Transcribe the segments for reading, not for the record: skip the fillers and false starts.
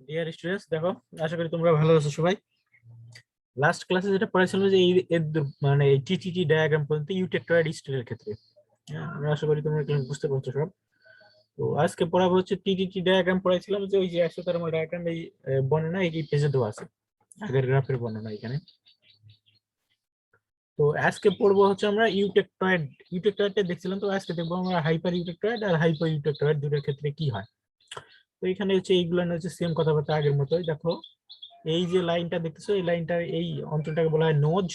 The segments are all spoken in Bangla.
ডিয়ার স্টুডেন্টস, দেখো আশা করি তোমরা ভালো আছো সবাই। লাস্ট ক্লাসে যেটা পড়াছিলাম যে মানে এই টিটিটি ডায়াগ্রাম পর্যন্ত ইউটেক্টয়েড স্টিলের ক্ষেত্রে। আমি আশা করি তোমরা ক্লাস বুঝতে পারছো সব। তো আজকে পড়াবো হচ্ছে টিটিটি ডায়াগ্রাম পড়াইছিলাম যে ওই যে আইসোথার্মাল ডায়াগ্রাম এই বর্ণনা এই পেজে দেওয়া আছে, আগের গ্রাফের বর্ণনা এখানে। তো আজকে পড়বো হচ্ছে আমরা ইউটেক্টয়েড। ইউটেক্টয়েডটা দেখছিলাম, তো আজকে দেখবো আমরা হাইপার ইউটেক্টয়েড আর হাইপো ইউটেক্টয়েড দুটোর ক্ষেত্রে কি হয়। তো এখানে হচ্ছে এইগুলো হচ্ছে সেম কথাবার্তা আগের মতোই। দেখো এই যে লাইনটা দেখতেছো, এই লাইনটা এই অঞ্চলটাকে বলা হয় নোজ,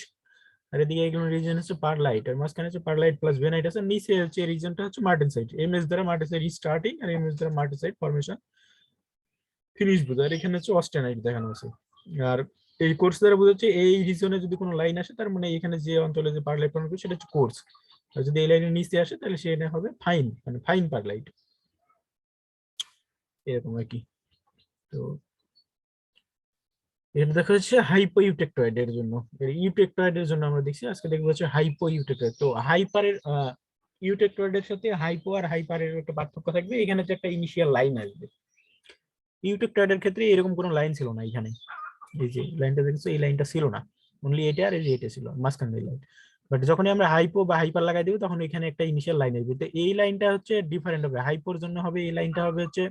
আর এদিকে এগুলো রিজন হচ্ছে পারলাইট, আর মাঝখানে হচ্ছে পারলাইট প্লাস ভেনাইট আছে, নিচে হচ্ছে রিজনটা হচ্ছে মার্টেনসাইট। এমএস দ্বারা মার্টেনসাইট স্টার্টিং আর এমএস দ্বারা মার্টেনসাইট ফরমেশন ফিনিশ বোঝায়, আর এখানে হচ্ছে অস্টেনাইট দেখানো আছে। আর এই কোর্স দ্বারা বোঝাচ্ছে এই রিজনে যদি কোনো লাইন আসে তার মানে এখানে যে অঞ্চলে যে পারলাইট ফর্ম করবে সেটা হচ্ছে কোর্স, আর যদি এই লাইনের নিচে আসে তাহলে সেটা হবে ফাইন, মানে ফাইন পারলাইট, এরকম আর কি। তো এটা দেখা যাচ্ছে হাইপো ইউটেক্টয়েড এর জন্য। ইউটেক্টয়েড এর জন্য আমরা দেখছি, আজকে দেখবো হচ্ছে হাইপো ইউটেক্টয়েড। তো হাইপারের ইউটেক্টয়েড এর সাথে হাইপো আর হাইপারের একটা পার্থক্য থাকবে, এখানে যে একটা ইনিশিয়াল লাইন আসবে। ইউটেক্টয়েড এর ক্ষেত্রে এরকম কোনো লাইন ছিল না এখানে, এই যে লাইনটা দেখছো এই লাইনটা ছিল না, অনলি এটা আর এই যে এটা ছিল মাঝখানে লাইন। বাট যখনই আমরা হাইপো বা হাইপার লাগাই দেবো তখন এখানে একটা ইনিশিয়াল লাইন আসবে। তো এই লাইনটা হচ্ছে ডিফারেন্ট হবে, হাইপোর জন্য হবে এই লাইনটা হবে হচ্ছে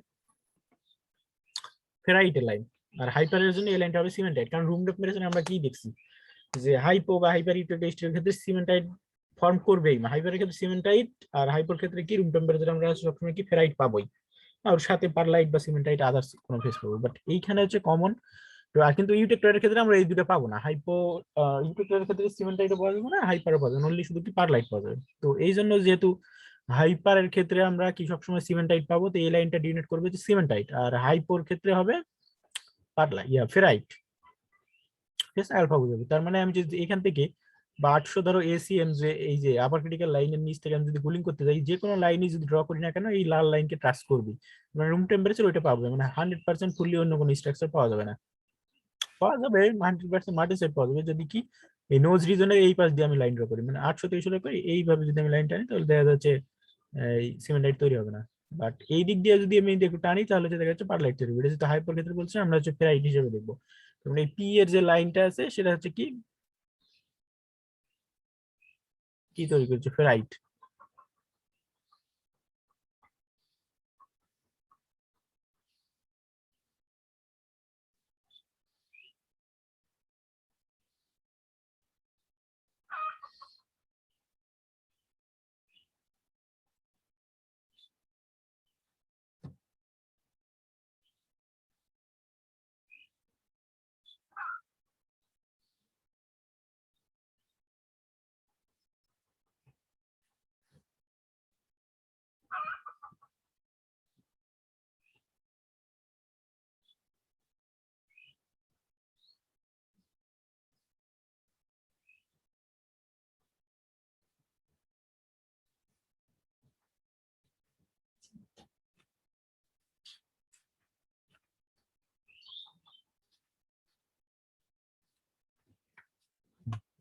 ফেরাইটের লাইন, আর হাইপারের জন্য এই লাইনটা হবে সিমেন্টাইট। কারণ রুম টেম্পারেচারে আমরা কি দেখছি যে হাইপো বা হাইপার ইউটেক্টয়েড ক্ষেত্রে সিমেন্টাইট ফর্ম করবেই, হাইপারের ক্ষেত্রে সিমেন্টাইট, আর হাইপোর ক্ষেত্রে কি রুম টেম্পারেচারে আমরা সবসময় কি ফেরাইট পাবোই, আর সাথে পারলাইট বা সিমেন্টাইট আদার্স কোনো ফেস পাবো। বাট এইখানে হচ্ছে কমন। তো আর কিন্তু ইউটেক্টয়েডের ক্ষেত্রে আমরা এই দুটো পাবো না, হাইপো ইউটেক্টয়েডের ক্ষেত্রে সিমেন্টাইটও পাওয়া যাবে না, হাইপারও পাওয়া যাবে না, অনলি শুধু কি পারলাইট পাওয়া যাবে। তো এই জন্য যেহেতু হাইপারের ক্ষেত্রে আমরা কি সবসময় সিমেন্টাইট পাবো, তো এই লাইনটা ডিনোট করবে যে সিমেন্টাইট, আর হাইপোর ক্ষেত্রে হবে পারলাই ফেরাইট, ঠিক আছে, আলফা বুঝাবে। তার মানে আমি যদি এখান থেকে বা 800 ধরো এসিএম যে এই যে আপার ক্রিটিক্যাল লাইনের নিচ থেকে আমি যদি গুলিং করতে যাই, যে কোনো লাইনই যদি ড্র করি না কেন এই লাল লাইনকে ট্রাস করবি, মানে রুম টেম্পারেচার ওইটা পাবো, মানে 100% ফুললি অন্য কোনো স্ট্রাকচার পাওয়া যাবে না। পাওয়া যাবে 100% মাল্টি সাইড পাওয়া যাবে যদি কি এই নোজ রিজনের এই পাশ দিয়ে আমি লাইন ড্র করি, মানে 800 থেকে শুরু করি এইভাবে যদি আমি লাইন টানি তাহলে দেখা যাচ্ছে এই সিমেন্টাইট তৈরি হবে না। বাট এই দিক দিয়ে যদি আমি একটু টানি তাহলে দেখা যাচ্ছে পারলাইট তৈরি হবে। এটা যেটা হাইপার ক্ষেত্রে বলছি, আমরা হচ্ছে ফেরাইট হিসেবে দেখবো। মানে এই পি এর যে লাইনটা আছে সেটা হচ্ছে কি কি তৈরি করছে, ফেরাইট।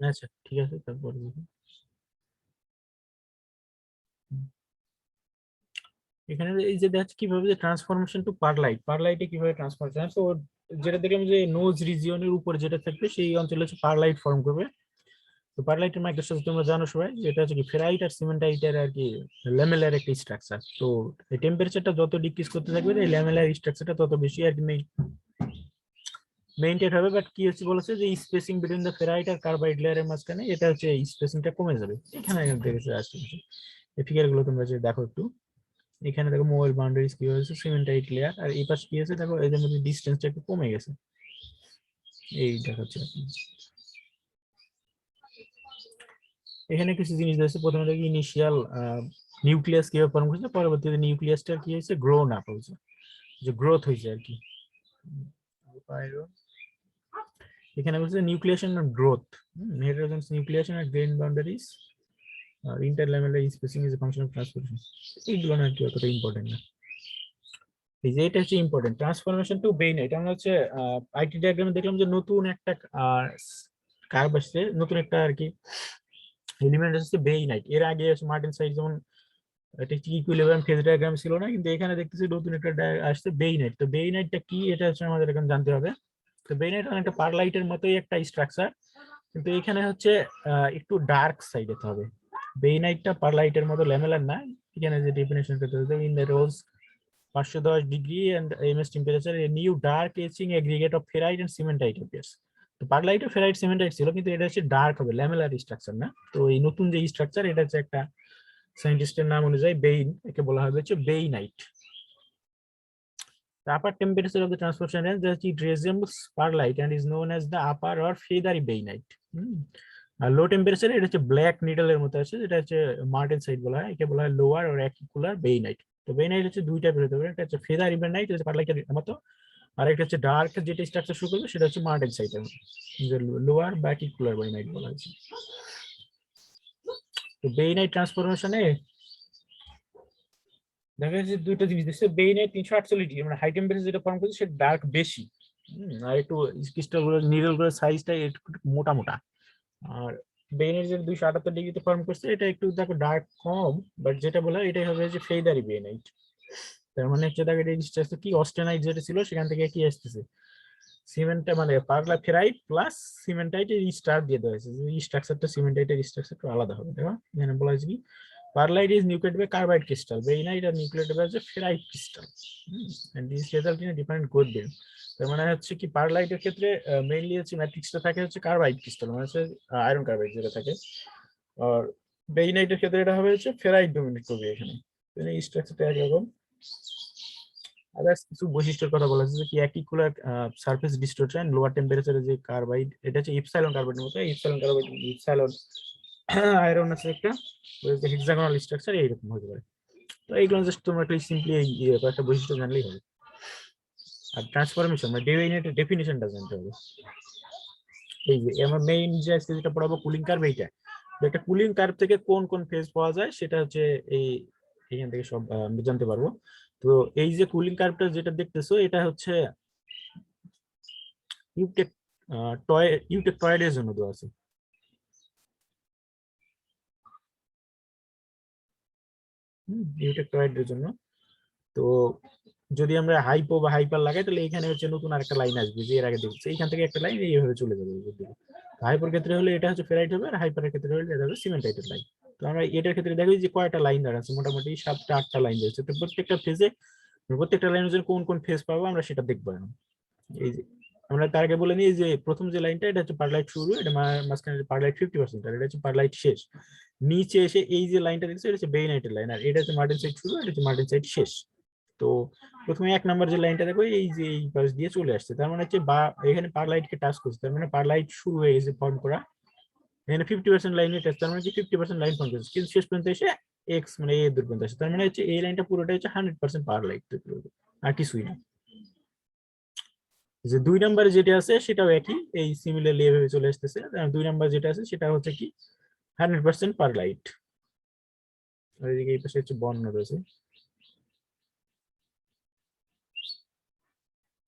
আচ্ছা ঠিক আছে, তারপরে দেখি। এখানে এই যে দেখা কিভাবে যে ট্রান্সফরমেশন টু পারলাইট, পারলাইটে কিভাবে ট্রান্সফরমেশন, তো যেটা দেখলাম যে নোজ রিজিয়নের উপর যেটা থাকবে সেই অঞ্চলে হচ্ছে পারলাইট ফর্ম করবে। তো পারলাইটের মাইক্রোস্ট্রাকচার তোমরা জানো সবাই, যেটা হচ্ছে কি ফেরাইট আর সিমেন্টাইটের আর কি ল্যামেলার একটা স্ট্রাকচার। তো এই টেম্পারেচারটা যত ডিক্রিজ করতে থাকবে এই ল্যামেলার স্ট্রাকচারটা তত বেশি আর কি মেইনটেইন হবে। বাট কি হচ্ছে বলেছে যে স্পেসিং বিটুইন দ্য ফেরাইট আর কার্বাইড লেয়ারের মাঝখানে এটা হচ্ছে স্পেসিংটা কমে যাবে। এখানে দেখেছে আসছে এই ফিগার গুলো তোমরা যে দেখো একটু, এখানে দেখো মোবাইল বাউন্ডারিজ কি হয়েছে সিমেন্টাইট লেয়ার, আর এই পাশে কি হয়েছে দেখো এদের মধ্যে ডিসটেন্সটা একটু কমে গেছে, এই দেখাচ্ছে আর কি। এখানে কিছু জিনিস দেখছে, প্রথমে দেখি ইনিশিয়াল নিউক্লিয়াস কিভাবে ফর্ম করছে, পরবর্তীতে নিউক্লিয়াসটা কি হয়েছে গ্রোন আপ হয়েছে, যে গ্রোথ হয়েছে আর কি। এখানে বলছে নিউক্লিয়েশন আর গ্রোথ, হেটারোজেনাস নিউক্লিয়েশন আর grain boundaries, interlamellar spacing is a function of transformation. এইগুলো না কি অতটা ইম্পর্টেন্ট না, এই যে এটা হচ্ছে ইম্পর্টেন্ট। ট্রান্সফরমেশন টু বেইন, এটা আমরা হচ্ছে আইটি ডায়াগ্রামে দেখলাম যে নতুন একটা কার্ভ আসছে, নতুন একটা আর কি এলিমেন্ট আসছে বেইনাইট। এর আগে মার্টিন সাইড যেমন এটা হচ্ছে ইকুইলিব্রিয়াম ফেজ ডায়াগ্রাম ছিল না, কিন্তু এখানে দেখতেছি নতুন একটা আসছে বেইনাইট। তো বেইনাইটটা কি এটা হচ্ছে আমাদের এখন জানতে হবে। তো বেইনাইট অনেকটা পারলাইটের মতোই একটা স্ট্রাকচার, কিন্তু এখানে হচ্ছে একটু ডার্ক সাইডে হবে। বেইনাইটটা পারলাইটের মতো ল্যামেলার না। এখানে যে ডেফিনেশন করতে হবে, in the rose 510 degree and ms temperature a new dark etching aggregate of ferrite and cementite appears। তো পারলাইট ও ফেরাইট সিমেন্টাইট ছিল, কিন্তু এটা হচ্ছে ডার্ক হবে, ল্যামেলার স্ট্রাকচার না। তো এই নতুন যে স্ট্রাকচার এটা হচ্ছে একটা সায়েন্টিস্টের নাম অনুযায়ী বেইন, একে বলা হবে হচ্ছে বেইনাইট। The upper temperature of the transportation range that it resembles perlite and is known as the upper or feathery bainite। আর লো টেম্পারেচারে এটা হচ্ছে ব্ল্যাক নিডলের মতো আছে, যেটা হচ্ছে মার্টেনসাইট বলা হয়, একে বলা হয় লোয়ার অর অ্যাকিকুলার বেইনাইট। তো বেইনাইট হচ্ছে দুই টাইপের হতে পারে, একটা হচ্ছে ফেদারি বেইনাইট, এটা পারলাইটের মতো, আর একটা হচ্ছে ডার্ক যেটা স্ট্রাকচার শুরু করবে সেটা হচ্ছে মার্টেনসাইটের মতো, যে লোয়ার বা অ্যাকিকুলার বেইনাইট বলা হয়েছে। তো বেইনাইট ট্রান্সফরমেশনে দেখা যাচ্ছে দুইটা জিনিস দিচ্ছে, বেইনাইট 348 ডিগ্রি মানে হাই টেম্পারেচার যেটা ফর্ম করছে সেটা ডার্ক বেশি, আর একটু ক্রিস্টালগুলো নিডলগুলোর সাইজটা একটু মোটা মোটা। আর বেইনাইট যেটা 278 ডিগ্রিতে ফর্ম করছে এটা একটু দেখো ডার্ক কম, বাট যেটা বলা হয় এটাই হবে যে ফেদারি বেইনাইট। তার মানে হচ্ছে দেখো এটা কি অস্টেনাইট যেটা ছিল সেখান থেকে কি আসতেছে, সিমেন্টটা মানে পারলা ফেরাইট প্লাস সিমেন্টাইটের স্টার দিয়ে দেওয়া হয়েছে, যে স্ট্রাকচারটা সিমেন্টাইটের স্ট্রাকচারটা আলাদা হবে। দেখো এখানে বলা হয়েছে কি perlite is nucleated by carbide crystal, bainite are nucleated by ferrite crystal, and these result in a different growth beam। তার মানে হচ্ছে কি পারলাইটের ক্ষেত্রে মেইনলি হচ্ছে ম্যাট্রিক্সটা থাকে হচ্ছে কার্বাইড ক্রিস্টাল, মানে হচ্ছে আয়রন কার্বাইড যেটা থাকে, আর বেইনাইটের ক্ষেত্রে এটা হবে হচ্ছে ফেরাইট ডমিনেট করবে এখানে। স্ট্রাকচারটা একরকম। আদার্স কিছু বৈশিষ্ট্যের কথা বলা হচ্ছে কি অ্যাকিকুলার সারফেস ডিস্টোরশন, লোয়ার টেম্পারেচারে যে কার্বাইড, এটা হচ্ছে ইপসাইলন কার্বাইডের মতো, ইপসাইলন কার্বাইড ইপসাইলন আয়রন আছে একটা হেক্সাগোনাল স্ট্রাকচার এইরকম হতে পারে। তো এইগুলো জাস্ট তোমরা একটু সিম্পলি একটা বৈশিষ্ট্য জানলেই হবে। আর ট্রান্সফরমেশন মানে ডেফিনেটের ডেফিনিশনটা জানতে হবে। এই যে আমার মেইন যে আজকে যেটা পড়াবো কুলিং কার্ভ, এইটা একটা কুলিং কার্ভ থেকে কোন কোন ফেজ পাওয়া যায় সেটা হচ্ছে এই এখান থেকে সব জানতে পারবো। তো এই যে কুলিং কার্ভটা যেটা দেখতেছো এটা হচ্ছে ইউটেক ইউটেক টয়েডের জন্য দেওয়া আছে। ইউটেক টয়েডের জন্য। তো যদি আমরা হাইপো বা হাইপার লাগাই তাহলে এখানে হচ্ছে নতুন আরেকটা লাইন আসবে, যে এর আগে দেখছি এইখান থেকে একটা লাইন এইভাবে চলে যাবে। হাইপার ক্ষেত্রে হলে এটা হচ্ছে ফেরাইট হবে, আর হাইপারের ক্ষেত্রে হলে এটা হবে সিমেন্টাইটের লাইন। তো আমরা এটার ক্ষেত্রে দেখি যে কয়টা লাইন দাঁড়াচ্ছে, মোটামুটি 7টা 8টা লাইন রয়েছে। তো প্রত্যেকটা ফেজে প্রত্যেকটা লাইনের জন্য কোন কোন ফেজ পাবো আমরা সেটা দেখবো এখন। এই যে আমরা তার আগে বলে নিই যে প্রথম যে লাইনটা এটা হচ্ছে পারলাইট শুরু, এটা মাঝখানে পারলাইট 50%, আর এটা হচ্ছে পারলাইট শেষ। নিচে এসে এই যে লাইনটা দেখছো এটা হচ্ছে বেইনাইটের লাইন, আর এটা হচ্ছে মার্টেনসাইট শুরু, এটা হচ্ছে মার্টেনসাইট শেষ। তো প্রথমে 1 নাম্বার যে লাইনটা দেখো এই যে এই পাশ দিয়ে চলে আসছে, তার মানে হচ্ছে বা এখানে পারলাইট কে টাচ করছে, তার মানে পারলাইট শুরু হয়ে গেছে ফর্ম করা। এখানে 50% লাইনে টাচ, তার মানে কি 50% লাইন ফর্ম করেছে, কিন্তু শেষ পর্যন্ত এসে এক্স মানে এ দূর পর্যন্ত আসে, তার মানে হচ্ছে এই লাইনটা পুরোটাই হচ্ছে 100% পারলাইট তৈরি করবে, আর কিছুই না। যে 2 নাম্বারে যেটা আছে সেটাও একই, এই সিমিলারলি এভাবে চলে আসতেছে। 2 নাম্বার যেটা আছে সেটা হচ্ছে কি 100% পারলাইট, আর এদিকে এই পাশে হচ্ছে বর্ণ রয়েছে।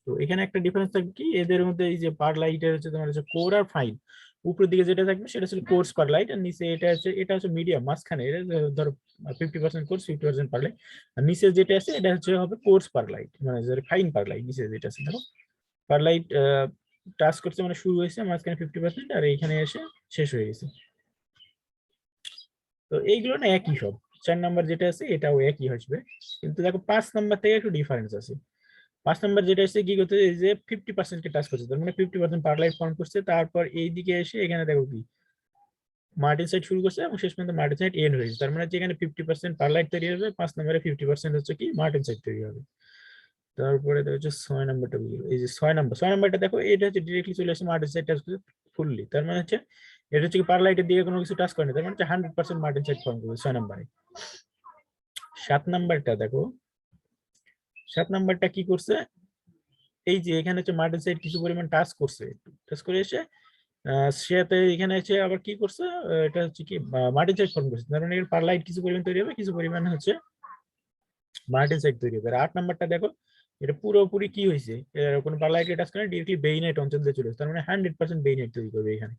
তো এখানে একটা ডিফারেন্স থাকবে কি এদের মধ্যে, এই যে পারলাইটের হচ্ছে তোমার হচ্ছে কোর আর ফাইন, উপরের দিকে যেটা থাকবে সেটা হচ্ছে কোর্স পারলাইট, আর নিচে এটা হচ্ছে মিডিয়াম মাঝখানে, এটা ধরো 50% কোর্স 50% পারলাইট, আর নিচে যেটা আছে এটা হচ্ছে হবে কোর্স পারলাইট, মানে ফাইন পারলাইট। নিচে যেটা আছে দেখো পারলাইট টাচ করছে মানে শুরু হয়েছে মাঝখানে 50%, আর এইখানে এসে শেষ হয়ে গেছে। তো এইগুলো না একই সব। 4 নাম্বার যেটা আছে এটাও একই আসবে, কিন্তু দেখো 5 নাম্বার থেকে একটু ডিফারেন্স আছে। 5 নাম্বার যেটা এসে কি করতে, এই যে 50% কে টাচ করছে, তার মানে 50% পারলাইট ফর্ম করছে, তারপর এই দিকে এসে এখানে দেখো কি মার্টিন সাইড শুরু করছে এবং শেষ পর্যন্ত মার্টিন সাইড এন্ড হয়েছে, তার মানে যেখানে 50% পারলাইট তৈরি হবে 5 নম্বরে 50% হচ্ছে কি মার্টিন সাইড তৈরি হবে। তারপরে হচ্ছে 6 নাম্বারটা, এই যে 6 নাম্বারটা দেখো এটা হচ্ছে ডিরেক্টলি চলে আসছে মার্টিন সাইড টাচ করছে ফুললি, তার মানে হচ্ছে এটা হচ্ছে কি পারলাইটের দিকে কোনো কিছু টাচ করেনি, তার মানে হচ্ছে 100% মার্টিন সাইড ফর্ম করবে 6 নাম্বারে। 7 নাম্বারটা দেখো, 7 নাম্বারটা কি করছে, এই যে এখানে হচ্ছে মার্টিন সাইড কিছু পরিমাণ টাচ করছে, টাচ করে এসে সেটাতে এখানে এসে আবার কি করছে, এটা হচ্ছে কি মার্টিন সাইড ফর্ম করছে, তার মানে এর পারলাইট কিছু পরিমাণ তৈরি হবে, কিছু পরিমাণ হচ্ছে মার্টিন সাইড তৈরি হবে। আর 8 নাম্বারটা দেখো এটা পুরোপুরি কি হয়েছে, কোনো পারলাইট টাচ করে ডিরেক্টলি বেইনাইট অঞ্চল দিয়ে চলে আসছে, তার মানে 100% বেইনাইট তৈরি করবে এখানে।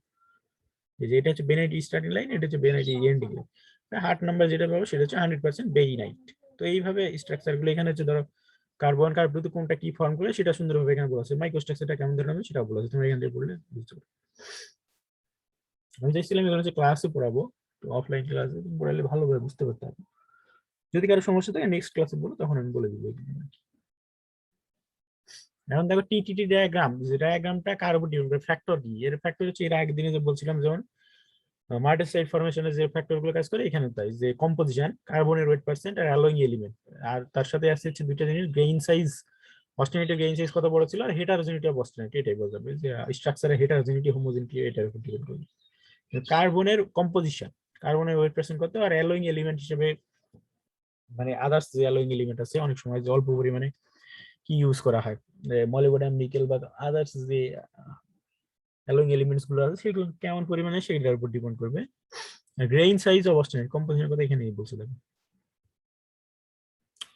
এই যে এটা হচ্ছে বেনাইট স্টার্টিং লাইন, এটা হচ্ছে বেনাইট এন্ডিং লাইন। হার্ট নাম্বার যেটা পাবো সেটা হচ্ছে 100% বেইনাইট। তো এইভাবে স্ট্রাকচার গুলো এখানে হচ্ছে ধরো কার্বন কার্বন কোনটা কি ফর্ম করে সেটা সুন্দরভাবে এখানে বলা আছে, মাইক্রো স্ট্রাকচারটা কেমন ধরনের হবে সেটা বলা আছে, তুমি এখান থেকে পড়লে বুঝতে পারবে। আমি চাইছিলাম এগুলো হচ্ছে ক্লাসে পড়াবো, তো অফলাইন ক্লাসে পড়ালে ভালোভাবে বুঝতে পারতাম। যদি কারো সমস্যা থাকে নেক্সট ক্লাসে বলো, তখন আমি বলে দিব। এখন দেখো টিটিটি ডায়াগ্রাম, যে ডায়াগ্রামটা কার উপর ডিপেন্ড করে, ফ্যাক্টর কি, এর ফ্যাক্টর হচ্ছে এর আগের দিনে যে বলছিলাম যেমন মার্টেসাইড ফরমেশনের যে ফ্যাক্টর গুলো কাজ করে, এখানে তাই যে কম্পোজিশন, কার্বনের ওয়েট পার্সেন্ট আর অ্যালোয়িং এলিমেন্ট, আর তার সাথে আছে হচ্ছে দুইটা জিনিস, গ্রেইন সাইজ, অস্টেনিটি গ্রেইন সাইজ কত বড় ছিল, আর হেটারোজেনিটি অফ অস্টেনিটি, এটাই বোঝাবে যে স্ট্রাকচারের হেটারোজেনিটি হোমোজেনিটি এটার উপর ডিপেন্ড করবে। কার্বনের কম্পোজিশন, কার্বনের ওয়েট পার্সেন্ট কত, আর অ্যালোয়িং এলিমেন্ট হিসেবে মানে আদার্স যে অ্যালোয়িং এলিমেন্ট আছে অনেক সময় যে অল্প পরিমাণে কি ইউজ করা হয়, মলিবডেনাম, নিকেল বা আদার্স যে অ্যালোয়িং এলিমেন্টস গুলো আছে সেগুলো কেমন পরিমাণে সেটার উপর ডিপেন্ড করবে। গ্রেইন সাইজ অফ অস্টেনাইট, কম্পোজিশনের কথা এখানেই বলছে দেখো।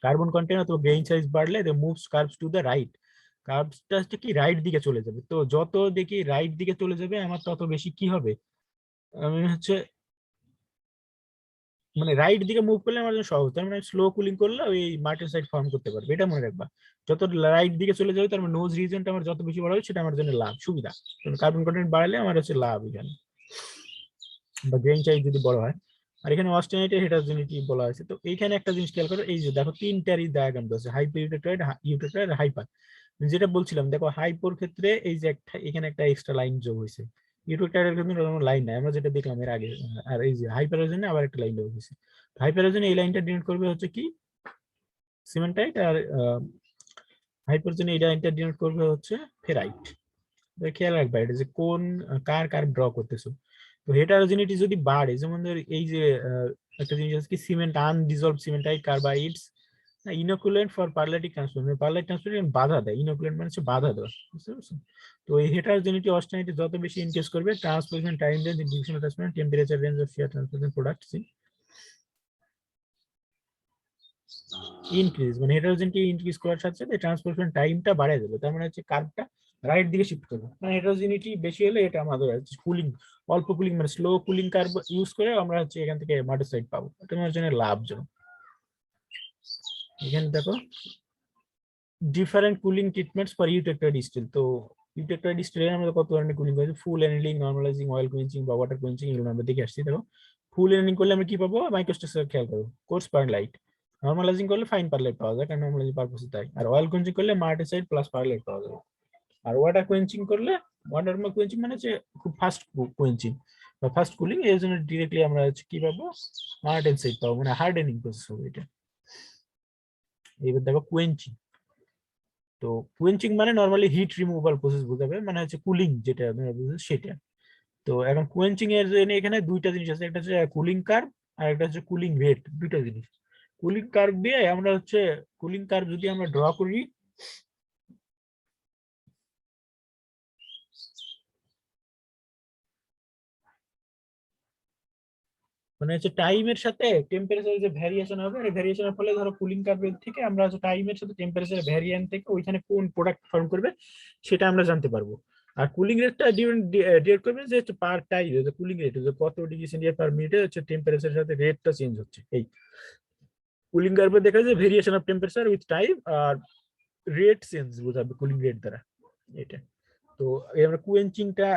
কার্বন কন্টেন্ট অথবা গ্রেইন সাইজ বাড়লে they moves curves to the right, কার্ভসটা হচ্ছে কি রাইট দিকে চলে যাবে, তো যত দেখি রাইট দিকে চলে যাবে আমার তত বেশি কি হবে, আমি হচ্ছে মানে রাইট দিকে মুভ করলে আমার জন্য সহজ, তার মানে স্লো কুলিং করলে ওই মার্টেনসাইট ফর্ম করতে পারবে, এটা মনে রাখবা। যত রাইট দিকে চলে যাবে তার মানে নোজ রিজনটা আমার যত বেশি বড় হবে সেটা আমার জন্য লাভ, সুবিধা। কার্বন কন্টেন্ট বাড়লে আমার হচ্ছে লাভ এখানে, বা গ্রেইন সাইজ যদি বড় হয়। আর এখানে অস্টেনিটি হেটারোজেনিটি বলা হয়েছে, তো এইখানে একটা জিনিস খেয়াল করো, এই যে দেখো তিনটারই ডায়াগ্রাম আছে, হাইপার ইউটেট্রয়েড, ইউটেট্রয়েড আর হাইপার। যেটা বলছিলাম দেখো হাইপোর ক্ষেত্রে এই যে একটা এখানে একটা এক্সট্রা লাইন যোগ হয়েছে, ইউটেট্রয়েডের ক্ষেত্রে কোনো লাইন নাই, আমরা যেটা দেখলাম এর আগে। আর এই যে হাইপারের জন্য আবার একটা লাইন যোগ হয়েছে, হাইপারের জন্য এই লাইনটা ডিনোট করবে হচ্ছে কি সিমেন্টাইট, আর হাইপার জন্য এই লাইনটা ডিনোট করবে হচ্ছে ফেরাইট। খেয়াল রাখবা এটা যে কোন কার কার ড্র করতেছো। তো হেটারোজেনিটি যদি বাড়ে, যেমন ধর এই যে একটা জিনিস আছে কি সিমেন্ট আনডিসলভড সিমেন্টাইট কার্বাইডস ইনোকুলেন্ট ফর পারলাইটিক ট্রান্সপোর্ট, পারলাইটিক ট্রান্সপোর্ট বাধা দেয়, ইনোকুলেন্ট মানে হচ্ছে বাধা দেওয়া, বুঝতে পারছো। তো এই হেটারোজেনিটি অস্টেনিটি যত বেশি ইনক্রিজ করবে, transportation time range, division of transport, temperature range of share transportation products increase, মানে হেটারোজেনিটি ইনক্রিজ করার সাথে সাথে ট্রান্সপোর্টেশন টাইমটা বাড়ায় যাবে, তার মানে হচ্ছে কার্ভটা রাইট দিকে শিফট করবে। মানে হেটারোজেনিটি বেশি হলে এটা আমাদের কুলিং, অল্প কুলিং মানে স্লো কুলিং কার্ভ ইউজ করে আমরা হচ্ছে এখান থেকে মার্টেসাইট পাবো, এটা আমার জন্য লাভজনক। এখানে দেখো different cooling treatments for eutectoid steel, তো ইউটেট্রয়েড স্টিলের আমরা কত ধরনের কুলিং আছে, ফুল এনরিলিং, নরমালাইজিং, অয়েল কুইঞ্চিং বা ওয়াটার কুইঞ্চিং, এগুলো আমরা দেখে আসছি। দেখো ফুল এনরিলিং করলে আমরা কি পাবো, মাইক্রোস্ট্রাকচার খেয়াল করো, কোর্স পারলাইট, নরমালাইজিং করলে ফাইন পারলাইট পাওয়া যায়, কারণ নরমালাইজিং পারপাসে তাই, আর অয়েল কুইঞ্চিং করলে মার্টেসাইট প্লাস পারলাইট পাওয়া যাবে। আর ওয়াটার কুইঞ্চিং করলে, ওয়াটার কুইঞ্চিং মানে হচ্ছে খুব ফাস্ট কুইঞ্চিং বা ফাস্ট কুলিং, এর জন্য ডিরেক্টলি আমরা হচ্ছে কি পাবো, মার্টেনসাইট পাবো, মানে হার্ডেনিং প্রসেস হবে এটা। এবার দেখো কুইঞ্চিং, তো কুইঞ্চিং মানে নরমালি হিট রিমুভাল প্রসেস বোঝাবে, মানে হচ্ছে কুলিং যেটা সেটা। তো এখন কুয়েঞ্চিং এর জন্য এখানে দুইটা জিনিস আছে, একটা হচ্ছে কুলিং কার্ভ আর একটা হচ্ছে কুলিং রেট, দুইটা জিনিস। কুলিং কার্ভ দিয়ে আমরা হচ্ছে কুলিং কার্ভ যদি আমরা ড্র করি, মানে হচ্ছে টাইমের সাথে টেম্পারেচারের যে ভ্যারিয়েশন হবে, এই ভ্যারিয়েশনের ফলে ধরো কুলিং কার্ভের থেকে আমরা হচ্ছে টাইমের সাথে টেম্পারেচারের ভ্যারিয়েন্ট থেকে ওইখানে কোন প্রোডাক্ট ফর্ম করবে সেটা আমরা জানতে পারবো। আর কুলিং রেটটা ডিরেক্ট করবে যে পার টাইম, যে কুলিং রেট যে কত ডিগ্রি সেন্টিগ্রেড পার মিনিটে হচ্ছে টেম্পারেচারের সাথে রেটটা চেঞ্জ হচ্ছে, এই কুলিং কার্ভে দেখা যায় variation of temperature with time, আর রেট চেঞ্জ বোঝাবে কুলিং রেট দ্বারা এটা। তো আমরা কুয়েঞ্চিংটা,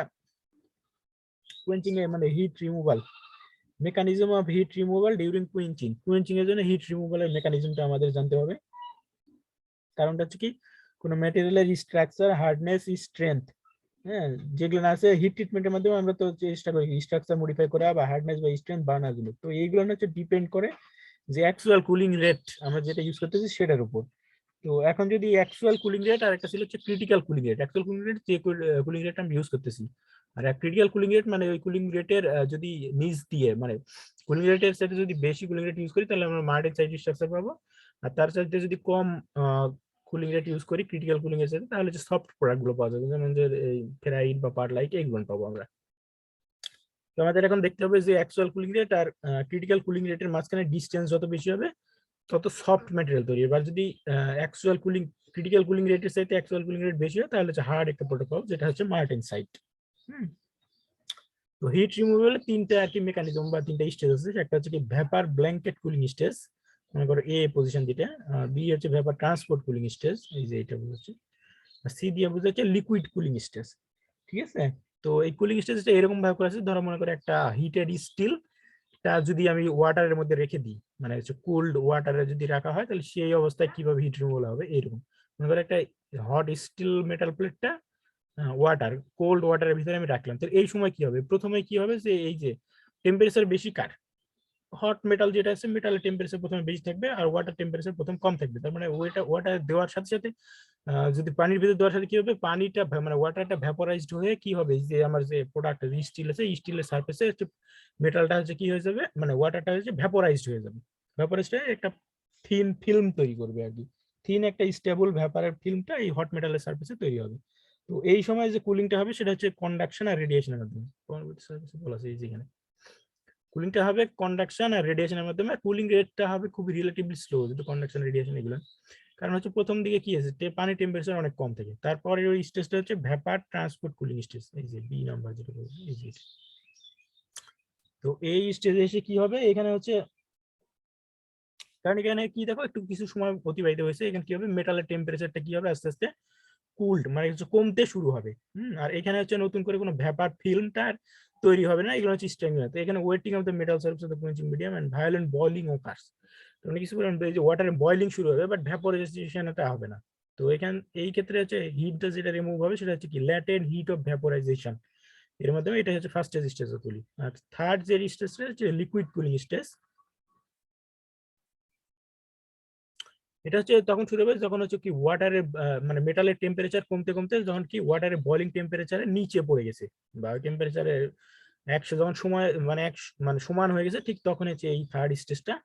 কুয়েঞ্চিং এ মানে heat removal, mechanism of heat removal during quenching, quenching এর জন্য হিট রিমুভালের মেকানিজমটা আমাদের জানতে হবে। কারণটা হচ্ছে কি কোন ম্যাটেরিয়ালের স্ট্রাকচার, হার্ডনেস, স্ট্রেংথ, হ্যাঁ যেগুলো না আছে হিট ট্রিটমেন্টের মাধ্যমে আমরা তো চেষ্টা করি স্ট্রাকচার মডিফাই করা বা হার্ডনেস বা স্ট্রেংথ বাড়ানোর জন্য, তো এইগুলো হচ্ছে ডিপেন্ড করে যে অ্যাকচুয়াল কুলিং রেট আমরা যেটা ইউজ করতেছি সেটার উপর। তো এখন যদি অ্যাকচুয়াল কুলিং রেট আর একটা ছিল হচ্ছে critical cooling rate, actual cooling rate যে কুলিং রেট আমরা ইউজ করতেছি, আর ক্রিটিক্যাল কুলিং রেট মানে ওই কুলিং রেটের যদি নিচ দিয়ে মানে কুলিং রেটের সাথে যদি বেশি কুলিং রেট ইউজ করি তাহলে আমরা মার্টেনসাইট স্ট্রাকচার পাবো, আর তার সাথে যদি কম কুলিং রেট ইউজ করি ক্রিটিক্যাল কুলিং এর সাথে তাহলে সফট প্রোডাক্ট গুলো পাওয়া যাবে, যেমন যে এই ফেরাইট বা পারলাইট এগুলো পাবো আমরা। তো আমাদের এখন দেখতে হবে যে অ্যাকচুয়াল কুলিং রেট আর ক্রিটিক্যাল কুলিং রেটের মাঝখানে ডিসটেন্স যত বেশি হবে তত সফট ম্যাটেরিয়াল তৈরি। এবার যদি অ্যাকচুয়াল কুলিং ক্রিটিক্যাল কুলিং রেটের সাথে অ্যাকচুয়াল কুলিং রেট বেশি হয় তাহলে হচ্ছে হার্ড একটা প্রোডাক্ট পাবো যেটা হচ্ছে মার্টেনসাইট। তো তো হিট রিমুভালে তিনটা আর কি মেকানিজম বা তিনটা স্টেজ আছে। একটা হচ্ছে কি ভ্যাপার ব্ল্যাঙ্কেট কুলিং স্টেজ, মনে করো এ পজিশন দিটা, বি হচ্ছে ভ্যাপার ট্রান্সপোর্ট কুলিং স্টেজ, এই যে এটা বুঝাচ্ছে, আর সি দিয়ে বুঝাচ্ছে লিকুইড কুলিং স্টেজ। ঠিক আছে, তো এই কুলিং স্টেজটা এরকম ভাবে করা আছে, ধরো মনে করো একটা হিটেড স্টিল তা যদি আমি ওয়াটারের মধ্যে রেখে দিই, মানে হচ্ছে কোল্ড ওয়াটারে যদি রাখা হয়, তাহলে সেই অবস্থায় কিভাবে হিট রিমুভাল হবে এরকম। মনে করো একটা হট স্টিল মেটাল প্লেটটা ওয়াটার, কোল্ড ওয়াটারের ভিতরে আমি রাখলাম, তো এই সময় কি হবে, প্রথমে কি হবে যে এই যে টেম্পারেচার বেশি কার, হট মেটাল যেটা আছে মেটালের টেম্পারেচার প্রথমে বেশি থাকবে আর ওয়াটার টেম্পারেচার প্রথম কম থাকবে। তার মানে ওয়াটার দেওয়ার সাথে সাথে যদি পানির ভিতরে দেওয়ার সাথে কি হবে, পানিটা মানে ওয়াটারটা ভ্যাপোরাইজড হয়ে কি হবে, যে আমার যে প্রোডাক্ট স্টিল আছে স্টিলের সারফেসে মেটালটা হচ্ছে কি হয়ে যাবে, মানে ওয়াটারটা হচ্ছে ভ্যাপোরাইজড হয়ে যাবে, ভ্যাপোরাইজড হয়ে একটা থিন ফিল্ম তৈরি করবে আর কি, থিন একটা স্টেবল ভ্যাপারের ফিল্মটা এই হট মেটালের সারফেসে তৈরি হবে। তো এই সময় যে কুলিংটা হবে সেটা হচ্ছে কন্ডাকশন আর রেডিয়েশনের মাধ্যমে, বলা আছে এই যেখানে কুলিংটা হবে কন্ডাকশন আর রেডিয়েশনের মাধ্যমে, কুলিং রেটটা হবে খুবই রিলেটিভলি স্লো যেটা কন্ডাকশন রেডিয়েশন এগুলো, কারণ হচ্ছে প্রথম দিকে কি আছে পানি টেম্পারেচার অনেক কম থাকে, তারপরে ওই স্টেজটা হচ্ছে ভ্যাপার ট্রান্সপোর্ট কুলিং স্টেজ, এই যে বি নাম্বার যেটা বলছি এই যে। তো এই স্টেজে এসে কি হবে, এখানে হচ্ছে কারণ এখানে কি দেখো একটু কিছু সময় অতিবাহিত হয়েছে, এখানে কি হবে মেটালের টেম্পারেচারটা কি হবে আস্তে আস্তে কুলড মানে হচ্ছে কমতে শুরু হবে। আর এখানে হচ্ছে নতুন করে কোনো ভ্যাপার ফিল্মটা তৈরি হবে না, এগুলো হচ্ছে স্ট্যাগনেন্ট। তো এখানে wetting of the metal surface of the quenching medium and violent boiling occurs, মানে কিছু বলেন এই যে ওয়াটারে বয়লিং শুরু হবে বাট ভ্যাপোরাইজেশন এটা হবে না। তো এখানে এই ক্ষেত্রে হচ্ছে হিটটা যেটা রিমুভ হবে সেটা হচ্ছে কি ল্যাটেন্ট হিট অফ ভ্যাপোরাইজেশন, এর মাধ্যমে এটা হচ্ছে ফার্স্ট স্টেজ তুলি। আর থার্ড যে স্টেজটা হচ্ছে লিকুইড কুলিং স্টেজ, এটা হচ্ছে তখন শুরু হবে যখন হচ্ছে কি ওয়াটারের মানে মেটালের টেম্পারেচার কমতে কমতে যখন কি ওয়াটারের বয়লিং টেম্পারেচারের নিচে পড়ে গেছে, বা টেম্পারেচারে 100 যখন সময় মানে মানে সমান হয়ে গেছে, ঠিক তখন হচ্ছে এই থার্ড স্টেজটা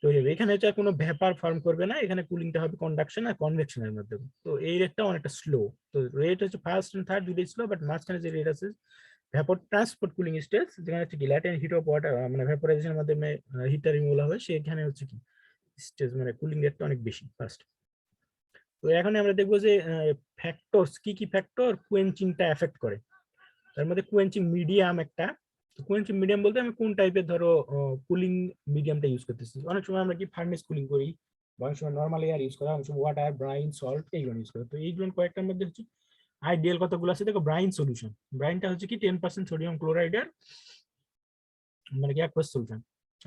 তৈরি হবে। এখানে হচ্ছে কোনো ভ্যাপার ফর্ম করবে না, এখানে কুলিংটা হবে কন্ডাকশন আর কনভেকশনের মাধ্যমে। তো এই রেটটা অনেকটা স্লো, তো রেট হচ্ছে ফার্স্ট এন্ড থার্ড দুটোই স্লো, বাট মাঝখানে যে রেট আছে ভ্যাপর ট্রান্সপোর্ট কুলিং স্টেজ, যেখানে হচ্ছে কি ল্যাটেন্ট হিট অফ ওয়াটার মানে ভ্যাপোরাইজেশনের মাধ্যমে হিটটা রিমুভ হবে, সেখানে হচ্ছে কি স্টেজ মানে কুলিং রেটটা অনেক বেশি ফার্স্ট। তো এখন আমরা দেখবো যে ফ্যাক্টরস কি কি ফ্যাক্টর কুয়েঞ্চিংটা এফেক্ট করে। তার মধ্যে কুয়েঞ্চিং মিডিয়াম একটা, কুয়েঞ্চিং মিডিয়াম বলতে আমি কোন টাইপের ধরো কুলিং মিডিয়ামটা ইউজ করতেছি, অনেক সময় আমরা কি ফার্নেস কুলিং করি, বা অনেক সময় নর্মাল এয়ার ইউজ করা, অনেক সময় ওয়াটার ব্রাইন সল্ট এইগুলো ইউজ করা। তো এইগুলো কয়েকটার মধ্যে হচ্ছে আইডিয়াল কতগুলো আছে দেখো, ব্রাইন সলিউশন, ব্রাইনটা হচ্ছে কি 10% সোডিয়াম ক্লোরাইডের মানে কি অ্যাকুয়াস সলিউশন,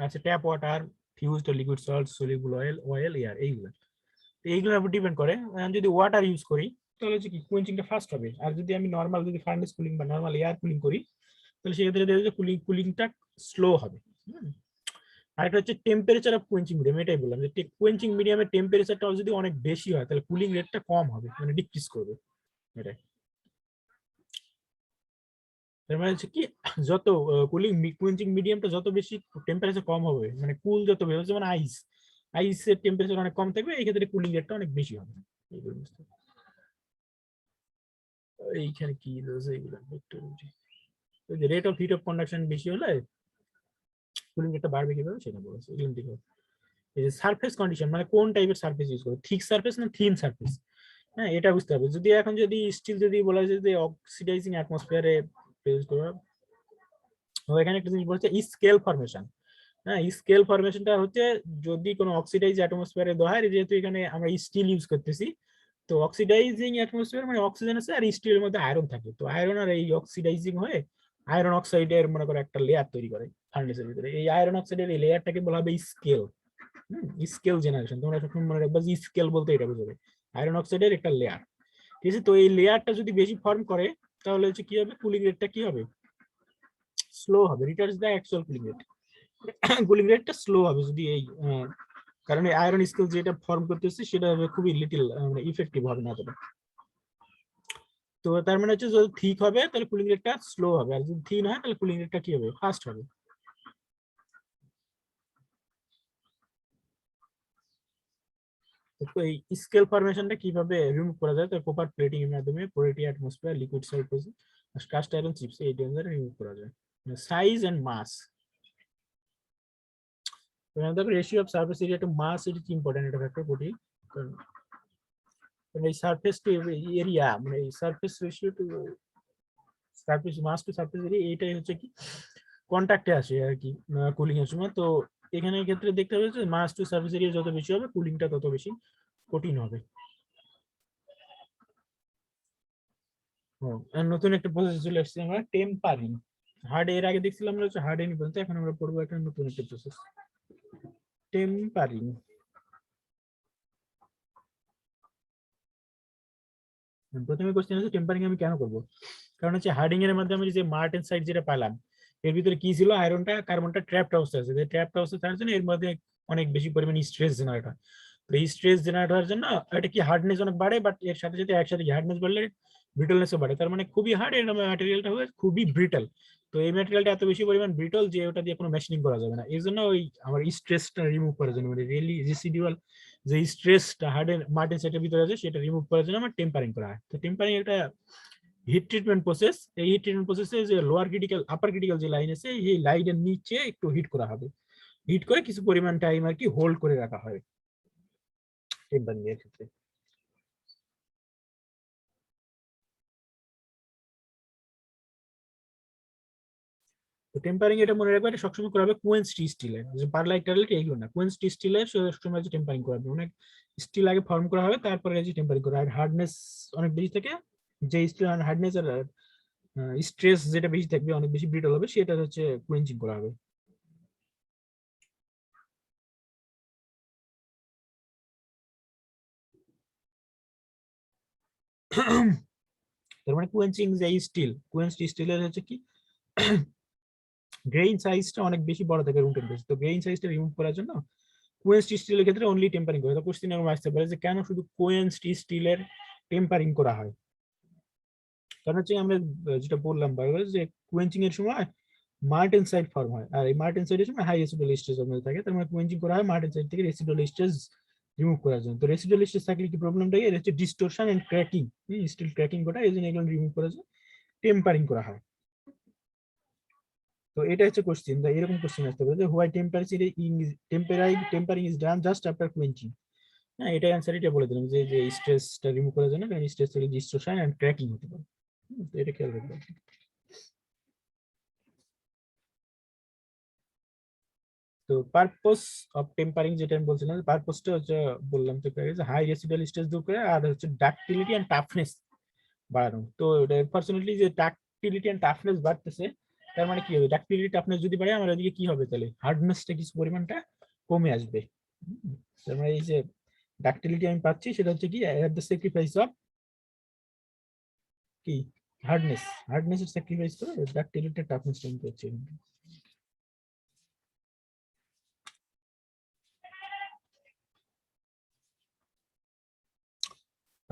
আচ্ছা tap water, fused liquid salt, soluble oil air এইগুলো, এইগুলোর উপর ডিপেন্ড করে। যদি ওয়াটার ইউজ করি তাহলে হচ্ছে কি কুয়েঞ্চিংটা ফাস্ট হবে, আর যদি আমি নর্মাল যদি ফার্নেস কুলিং বা নর্মাল এয়ার কুলিং করি তাহলে সেক্ষেত্রে দেখা যাচ্ছে কুলিংটা স্লো হবে। আরেকটা হচ্ছে টেম্পারেচার অফ কুয়েঞ্চিং মিডিয়াম, এটাই বললাম যে কুয়েঞ্চিং মিডিয়ামের টেম্পারেচারটা যদি অনেক বেশি হয় তাহলে কুলিং রেটটা কম হবে, মানে ডিক্রিজ করবে এটাই। তার মানে হচ্ছে কি যত কুয়েঞ্চিং মিডিয়ামটা যত বেশি টেম্পারেচার কম হবে, মানে কুল যত বেশি, যেমন আইসের টেম্পারেচার অনেক কম থাকবে, এই ক্ষেত্রে কুলিং রেটটা অনেক বেশি হবে। এইখানে কি রয়েছে এগুলো ওই যে rate of heat of conduction বেশি হলে কুলিং রেটটা বাড়বে কিভাবে সেটা বলেছে। এই যে সারফেস কন্ডিশন মানে কোন টাইপের সারফেস ইউজ করবে, থিক সারফেস না থিন সারফেস, হ্যাঁ এটা বুঝতে হবে। যদি এখন যদি স্টিল যদি বলা যায় যে অক্সিডাইজিং অ্যাটমসফিয়ারে ইউজ করবে, তো এখানে একটা জিনিস বলছে স্কেল ফরমেশন। হ্যাঁ স্কেল ফরমেশনটা হচ্ছে যদি কোনো অক্সিডাইজ অ্যাটমসফিয়ারে দেওয়া হয়, যেহেতু এখানে আমরা স্টিল ইউজ করতেছি, তো অক্সিডাইজিং অ্যাটমসফিয়ার মানে অক্সিজেন আছে আর স্টিলের মধ্যে আয়রন থাকে, তো আয়রন আর এই অক্সিডাইজিং হয়ে আয়রন অক্সাইডের মনে করো একটা লেয়ার তৈরি করে ফার্নেসের ভিতরে, এই আয়রন অক্সাইডের এই লেয়ারটাকে বলা হবে স্কেল। স্কেল জেনারেশন তোমরা সবসময় মনে রাখবা যে স্কেল বলতে এটা বোঝাবে আয়রন অক্সাইডের একটা লেয়ার, ঠিক আছে। তো এই লেয়ারটা যদি বেশি ফর্ম করে তাহলে হচ্ছে কি হবে, কুলিং রেটটা কি হবে, স্লো হবে, retards the actual cooling rate, cooling রেটটা স্লো হবে যদি এই কারণ এই আয়রন স্কেল যেটা ফর্ম করতেছে সেটা খুবই লিটল মানে ইফেক্টিভ হবে না এতটা। তো তার মানে হচ্ছে যদি থিক হবে তাহলে কুলিং রেটটা স্লো হবে, আর যদি থিন হয় তাহলে কুলিং রেটটা কি হবে, ফাস্ট হবে। তো এই স্কেল ফরমেশনটা কিভাবে রিমুভ করা যায়, তো কপার প্লেটিং এর মাধ্যমে porosity atmosphere liquid surface cast iron chips এই ধরনের রিমুভ করা যায়। সাইজ এন্ড মাস, দেখো ratio of surface area to mass it is important একটা ফ্যাক্টর বলি, কারণ এই সারফেস টু এরিয়া মানে এই surface ratio to surface mass to surface area, এইটাই হচ্ছে কি কন্ট্যাক্টে আসে আর কি কুলিং এর সময়। তো এখানে ক্ষেত্রে দেখতে হবে যে মাস টু সারফেস এরিয়া যত বেশি হবে কুলিংটা তত বেশি কঠিন হবে। আর নতুন একটা প্রসেস চলে আসছে আমরা টেম্পারিং। হার্ড এর আগে দেখছিলাম আমরা হচ্ছে হার্ড এনি পর্যন্ত, এখন আমরা পড়বো একটা নতুন একটা প্রসেস টেম্পারিং। প্রথমে কোশ্চেন হচ্ছে টেম্পারিং আমি কেন করবো, কারণ হচ্ছে হার্ডিং এর মাধ্যমে যে মার্টেন সাইড যেটা পেলাম এর ভিতরে কি ছিল, আয়রনটা কার্বনটা ট্র্যাপড অবস্থায় আছে, ট্র্যাপড অবস্থায় থাকার জন্য এর মধ্যে অনেক বেশি পরিমাণে স্ট্রেস জেনারেট হয়। তো এই স্ট্রেস জেনারেট হওয়ার জন্য এটা কি হার্ডনেস অনেক বাড়ে, বাট এর সাথে সাথে একসাথে হার্ডনেস বাড়লে ব্রিটলনেসও বাড়ে। তার মানে খুবই হার্ড, এর ম্যাটেরিয়ালটা হবে খুবই ব্রিটল। তো এই ম্যাটেরিয়ালটা এত বেশি পরিমাণ ব্রিটল যে ওটা দিয়ে কোনো মেশিনিং করা যাবে না। এই জন্য ওই আমার স্ট্রেসটা রিমুভ করার জন্য, মানে রিয়েলি রেসিডুয়াল যে স্ট্রেসটা হার্ডের মার্টেন সাইডের ভিতরে আছে সেটা রিমুভ করার জন্য আমার টেম্পারিং করা হয়। তো টেম্পারিং একটা হিট ট্রিটমেন্ট প্রসেস। এই হিট ট্রিটমেন্ট প্রসেসে যে লোয়ার ক্রিটিক্যাল আপার ক্রিটিক্যাল যে লাইন আছে এই লাইনের নিচে একটু হিট করা হবে, হিট করে কিছু পরিমাণ টাইম আর কি হোল্ড করে রাখা হয় টেম্পারিং এর ক্ষেত্রে। তো টেম্পারিং এটা মনে রাখবে, এটা সবসময় করা হবে কোয়েন্স টি স্টিলের, যে পারলাইট টারলাইট এইগুলো না, কোয়েন্স টি স্টিলের সবসময় যে টেম্পারিং করা হবে, অনেক স্টিল আগে ফর্ম করা হবে তারপরে যে টেম্পারিং করা হয়। হার্ডনেস অনেক বেশি থাকে, যে স্টিল হার্ডনেস আর স্ট্রেস যেটা বেশি থাকবে অনেক বেশি ব্রিটল হবে সেটা হচ্ছে কোয়েঞ্চিং করা হবে। তার মানে কোয়েঞ্চিং যে স্টিল, কোয়েন্স স্টিলের হচ্ছে কি গ্রেইন সাইজটা অনেক বেশি বড় থাকে রুম টেম্পারেচার, তো গ্রেইন সাইজটা রিমুভ করার জন্য কোয়েন্স স্টিলের ক্ষেত্রে অনলি টেম্পারিং করে। তো কোশ্চেন এরকম আসতে পারে যে কেন শুধু কোয়েন্স স্টিলের টেম্পারিং করা হয়। কারণ হচ্ছে আমরা যেটা বললাম বারবার যে কোয়েঞ্চিং এর সময় মার্টেন সাইড ফর্ম হয়, আর এই মার্টেন সাইডের সময় হাই রেসিডুয়াল স্ট্রেস মধ্যে থাকে। তার মানে কোয়েঞ্চিং করা হয় মার্টেন সাইড থেকে রেসিডুয়াল স্ট্রেস রিমুভ করার জন্য। তো রেসিডুয়াল স্ট্রেস থাকলে কি প্রবলেমটা, এর হচ্ছে distortion and cracking, steel cracking করা, এই জন্য এগুলো রিমুভ করার জন্য টেম্পারিং করা হয়। তো এটা হচ্ছে কোশ্চেন, এরকম কোশ্চেন আসতে পারে যে why temperature is tempering is done just after quenching. হ্যাঁ, এটা অ্যান্সার, এটা বলে দিলাম যে যে স্ট্রেসটা রিমুভ করার জন্য, কারণ স্ট্রেস থেকে ডিস্টোরশন এন্ড ক্র্যাকিং হতে পারে। তো এটা খেয়াল রাখবে। তো পারপোজ অফ টেম্পারিং যেটা আমি বলছিলাম, পারপোজটা হচ্ছে বললাম তো যে হাই রেসিডুয়াল স্ট্রেস দূর করে আর হচ্ছে ডাক্টিলিটি এন্ড টাফনেস বাড়ানো। তো আনফরচুনেটলি যে ডাক্টিলিটি এন্ড টাফনেস বাড়তেছে, তার মানে কি হবে, ডাক্টিলিটি টাফনেস যদি বাড়ে আমার ওদিকে কি হবে, তাহলে হার্ডনেসটা কিছু পরিমাণটা কমে আসবে। তার মানে এই যে ডাক্টিলিটি আমি পাচ্ছি সেটা হচ্ছে কি এট দ্য স্যাক্রিফাইস অফ কি হার্ডনেস, হার্ডনেসের স্যাক্রিফাইস করে ডাক্টিলিটি টাফনেসটা আমি পাচ্ছি।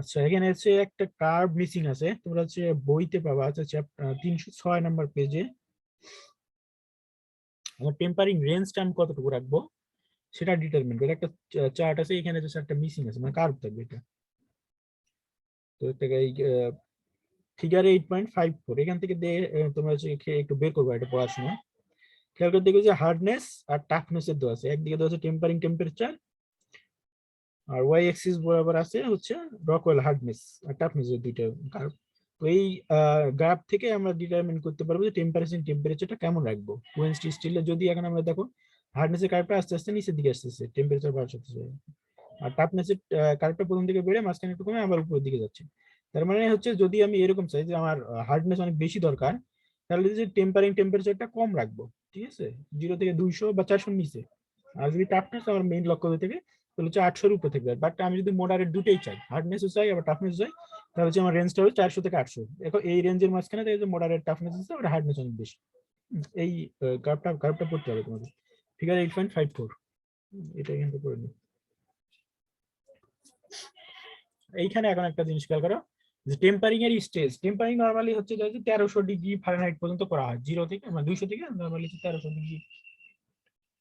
আচ্ছা, এখানে হচ্ছে একটা কার্ভ মিসিং আছে, তোমরা হচ্ছে বইতে পাবা, আচ্ছা 306 নম্বর পেজে আমার টেম্পারিং রেঞ্জটা আমি কতটুকু রাখবো সেটা ডিটারমিন করে একটা চার্ট আছে, এখানে যে চার্টটা মিসিং আছে মানে কার্ভ থাকবে এটা। তো এই ফিগার 8.54 এখান থেকে দিয়ে তোমরা হচ্ছে একটু বের করবো এটা পড়ার সময়। খেয়াল করে দেখবে যে হার্ডনেস আর টাফনেস এর দেওয়া আছে, একদিকে দেওয়া আছে টেম্পারিং টেম্পারেচার আর ওয়াই এক্সিস বরাবর আছে হচ্ছে রকওয়েল হার্ডনেস আর টাফনেস এর দুইটা কার্ভ। তো এই গ্রাফ থেকে আমরা ডিটারমিন করতে পারবো যে টেম্পারেচারটা কেমন রাখবো। কোয়েন্স স্টিলে যদি এখন আমরা দেখো হার্ডনেসের কার্ভটা আস্তে আস্তে নিচের দিকে আসতেছে, টেম্পারেচার বাড়ছে, আর টাফনেসের কার্ভটা প্রথম দিকে বেড়ে মাঝখানে একটু কমে আবার উপরের দিকে যাচ্ছে। তার মানে হচ্ছে যদি আমি এরকম চাই যে আমার হার্ডনেস অনেক বেশি দরকার, তাহলে যে টেম্পারিং টেম্পারেচারটা কম রাখবো, ঠিক আছে, 0 থেকে 200 বা 400 নিচে। আর যদি টাফনেস আমার মেইন লক্ষ্য থেকে, তাহলে হচ্ছে 800-র উপরে থাকবে। বাট আমি যদি মডারেট দুটোই চাই, হার্ডনেসও চাই আবার টাফনেস চাই, তাহলে হচ্ছে আমার রেঞ্জটা হবে 400 থেকে 800। এখন এই রেঞ্জের মাঝখানে মডারেট টাফনেস আছে আর হার্ডনেস অনেক বেশি। এই গ্রাফটা পড়তে হবে তোমাদের, ফিগার 8.54, এটা এখান থেকে পড়ে নিই। এইখানে এখন একটা জিনিস খেয়াল করো যে টেম্পারিং এর স্টেজ, টেম্পারিং নরমালি হচ্ছে যে 1300 ডিগ্রি ফারেনহাইট পর্যন্ত করা হয়, 0 থেকে মানে 200 থেকে নরমালি 1300 ডিগ্রি,